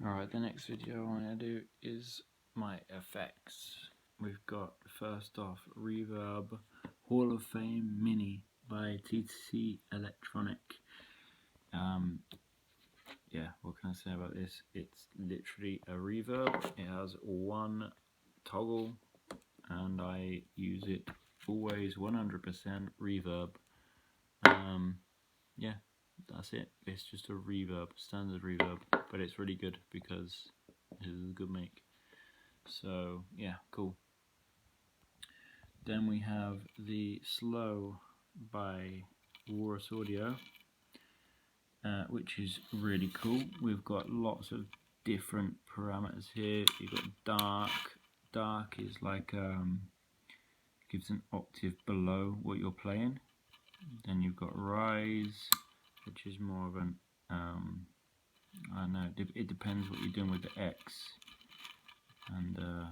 Alright, the next video I'm going to do is my effects. We've got first off Reverb Hall of Fame Mini by TC Electronic. Yeah, what can I say about this? It's literally a reverb. It has one toggle and I use it always 100% reverb. Yeah, that's it. It's just a reverb, standard reverb, but it's really good because this is a good make. So yeah, cool. Then we have the Slow by Walrus Audio, which is really cool. We've got lots of different parameters here. You've got dark. Dark is like gives an octave below what you're playing. Then you've got rise, which is more of an I don't know. It depends what you're doing with the X and the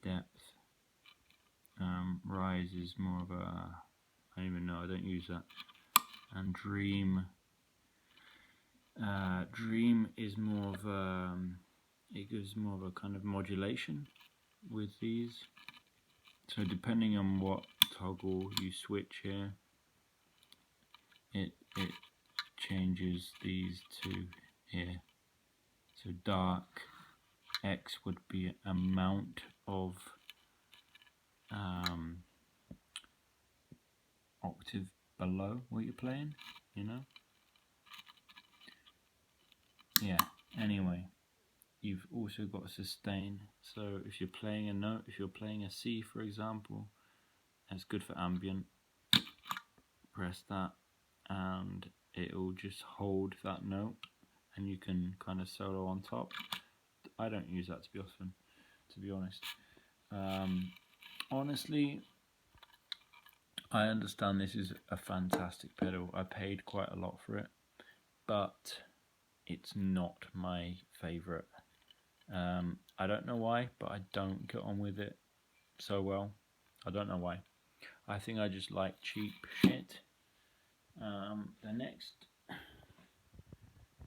depth. Rise is more of a, I don't even know, I don't use that. And Dream is more of a, it gives more of a kind of modulation with these. So depending on what toggle you switch here, it changes these two here. So dark X would be amount of octave below what you're playing, you know? Yeah, anyway, you've also got sustain. So if you're playing a note, if you're playing a C for example, that's good for ambient. Press that and it will just hold that note and you can kind of solo on top. I don't use that to be honest. Honestly, I understand this is a fantastic pedal. I paid quite a lot for it, but it's not my favourite. I don't know why, but I don't get on with it so well. I don't know why. I think I just like cheap shit. The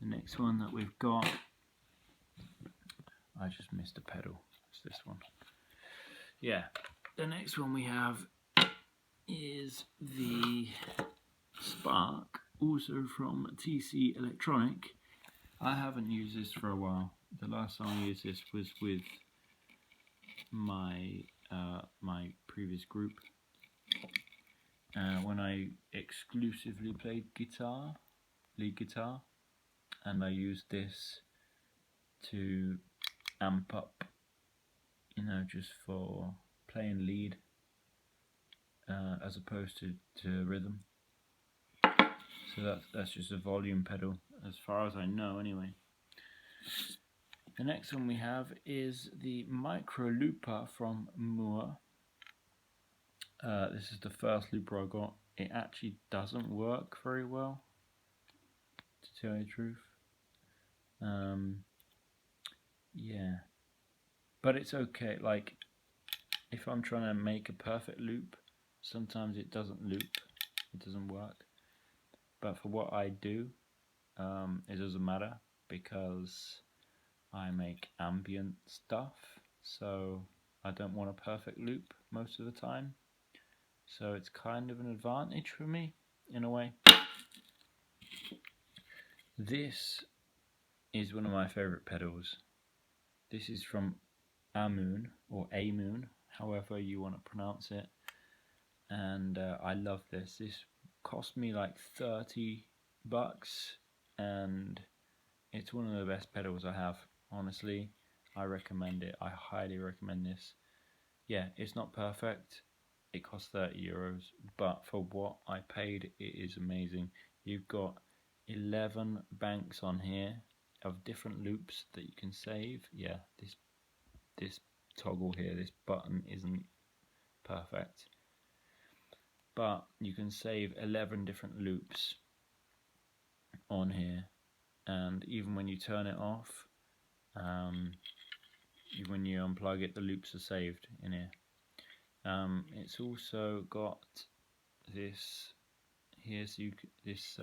next one that we've got, I just missed a pedal. It's this one. Yeah, the next one we have is the Spark, also from TC Electronic. I haven't used this for a while. The last time I used this was with my my previous group when I exclusively played lead guitar, and I used this to amp up, you know, just for playing lead as opposed to rhythm. So that's just a volume pedal, as far as I know anyway. The next one we have is the Micro Looper from Moore. This is the first looper I got. It actually doesn't work very well, to tell you the truth. Yeah, but it's okay. Like, if I'm trying to make a perfect loop, sometimes it doesn't loop, it doesn't work. But for what I do, it doesn't matter because I make ambient stuff, so I don't want a perfect loop most of the time. So it's kind of an advantage for me, in a way. This is one of my favorite pedals. This is from Amoon, or Amoon, however you want to pronounce it. And I love this. This cost me like $30, and it's one of the best pedals I have. Honestly, I recommend it. I highly recommend this. Yeah, it's not perfect. It costs €30, but for what I paid, it is amazing. You've got 11 banks on here of different loops that you can save. Yeah, this toggle here, this button isn't perfect, but you can save 11 different loops on here, and even when you turn it off, when you unplug it, the loops are saved in here. It's also got this here, so this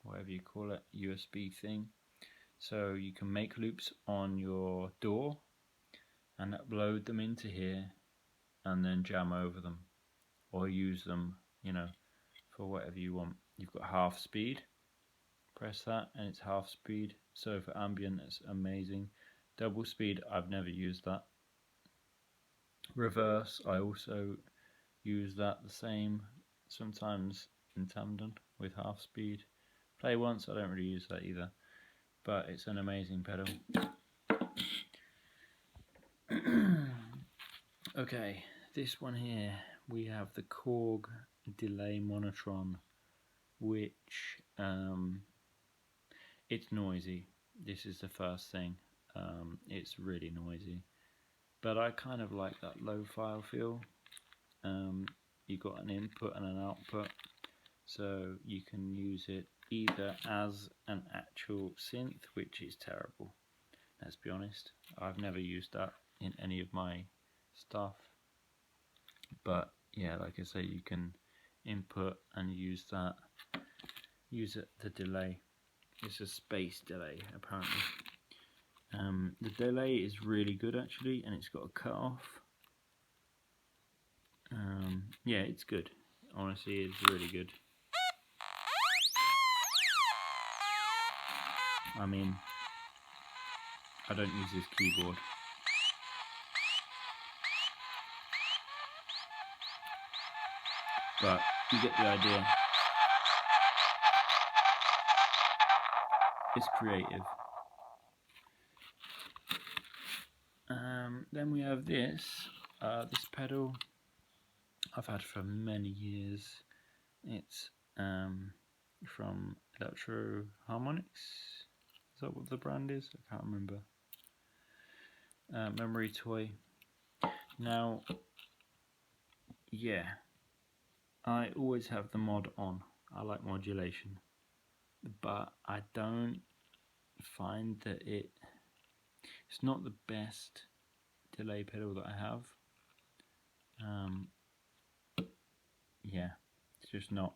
whatever you call it, USB thing, So you can make loops on your door and upload them into here and then jam over them or use them, you know, for whatever you want. You've got half speed, press that and it's half speed. So for ambient it's amazing. Double speed, I've never used that. Reverse, I also use that the same sometimes in tandem with half speed. Play once, I don't really use that either, but it's an amazing pedal. Okay, this one here, we have the Korg Delay Monotron, which it's noisy. This is the first thing. It's really noisy, but I kind of like that low-fi feel. You got an input and an output, so you can use it either as an actual synth, which is terrible. Let's be honest. I've never used that in any of my stuff, but yeah, like I say, you can input and use that. Use it the delay. It's a space delay apparently. The delay is really good actually, and it's got a cut off. Yeah, it's good. Honestly, it's really good. I mean, I don't use this keyboard. But you get the idea. It's creative. Then we have this. This pedal I've had for many years. It's from Electro Harmonics. Is that what the brand is? I can't remember. Memory Toy. Now, yeah, I always have the mod on. I like modulation, but I don't find that it's not the best delay pedal that I have. Yeah, it's just not.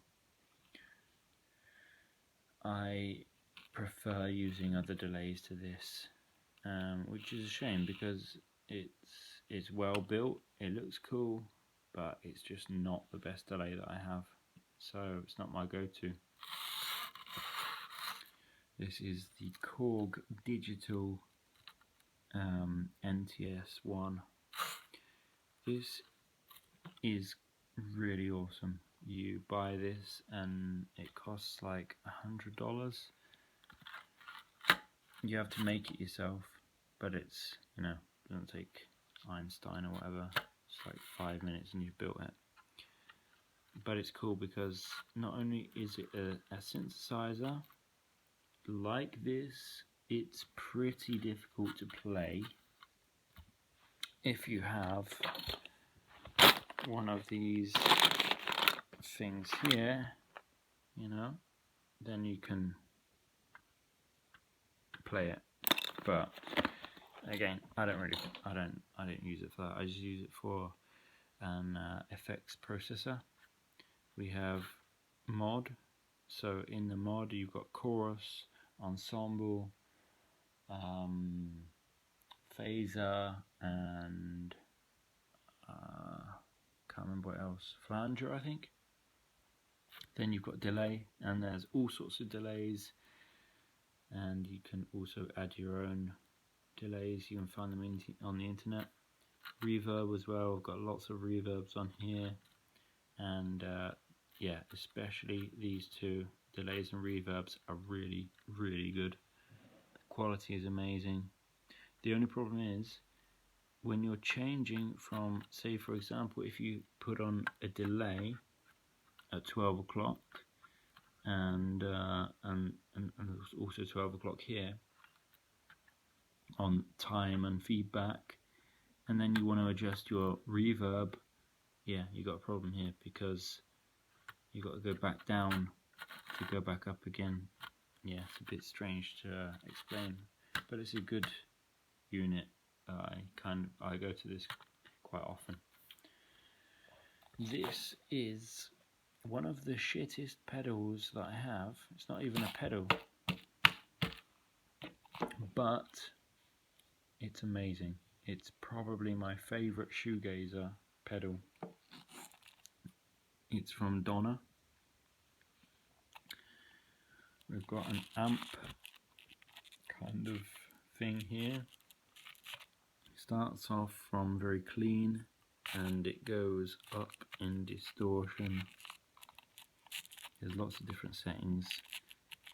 I prefer using other delays to this, which is a shame because it's well built, it looks cool, but it's just not the best delay that I have, so it's not my go-to. This is the Korg Digital NTS1. This is really awesome. You buy this and it costs like $100. You have to make it yourself, but it's, you know, doesn't take Einstein or whatever. It's like 5 minutes and you've built it. But it's cool because not only is it a synthesizer like this, it's pretty difficult to play if you have one of these things here, you know, then you can play it. But again, I don't use it for that. I just use it for an FX processor. We have mod. So in the mod, you've got chorus, ensemble, phaser, and can't remember what else. Flanger, I think. Then you've got delay, and there's all sorts of delays, and you can also add your own delays. You can find them on the internet. Reverb as well. I've got lots of reverbs on here, and yeah, especially these two, delays and reverbs, are really, really good. The quality is amazing. The only problem is when you're changing from, say for example, if you put on a delay at 12 o'clock and also 12 o'clock here on time and feedback, and then you want to adjust your reverb, yeah, you got a problem here because you got to go back down to go back up again. Yeah, it's a bit strange to explain, but it's a good unit. I go to this quite often. This is one of the shittest pedals that I have. It's not even a pedal. but it's amazing. It's probably my favourite shoegazer pedal. It's from Donner. We've got an amp kind of thing here. Starts off from very clean and it goes up in distortion. There's lots of different settings.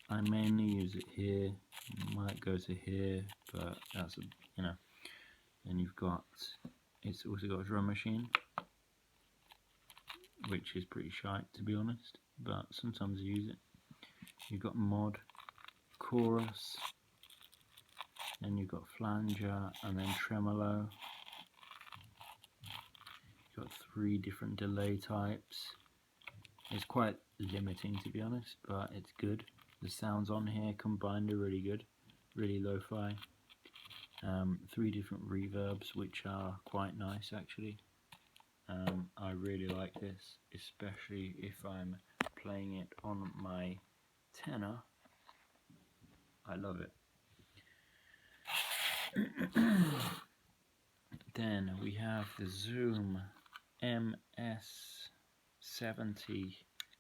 I mainly use it here, might go to here, but that's you know. Then you've got, it's also got a drum machine, which is pretty shite to be honest, but sometimes I use it. You've got mod, chorus, then you've got flanger, and then tremolo. You've got 3 different delay types. It's quite limiting to be honest, but it's good. The sounds on here combined are really good, really lo-fi. 3 different reverbs, which are quite nice actually. I really like this, especially if I'm playing it on my tenor. I love it. Then we have the Zoom MS70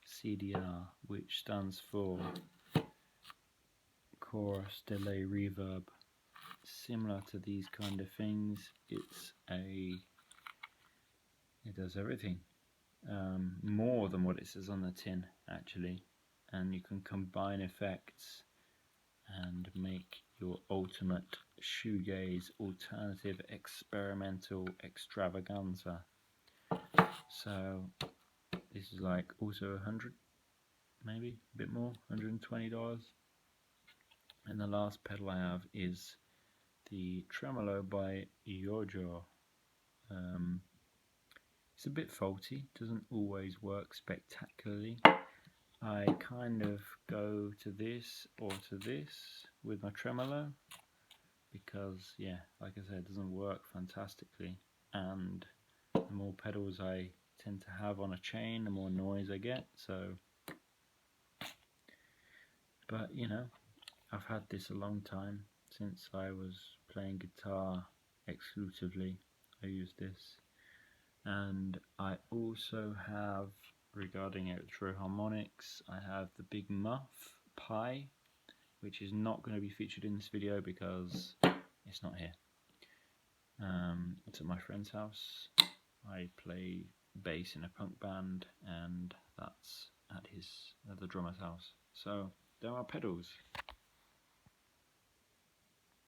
CDR, which stands for Chorus Delay Reverb. Similar to these kind of things, it does everything. More than what it says on the tin actually, and you can combine effects and make your ultimate shoegaze alternative experimental extravaganza. So this is like also 100, maybe a bit more, $120. And the last pedal I have is the Tremolo by Yojo. It's a bit faulty, doesn't always work spectacularly. I kind of go to this or to this with my tremolo because, yeah, like I said, it doesn't work fantastically, and the more pedals I tend to have on a chain, the more noise I get. So, but you know, I've had this a long time. Since I was playing guitar exclusively, I use this. And I also have, regarding electro-harmonics, I have the Big Muff Pi, which is not going to be featured in this video because it's not here. It's at my friend's house. I play bass in a punk band, and that's at the drummer's house. So there are pedals.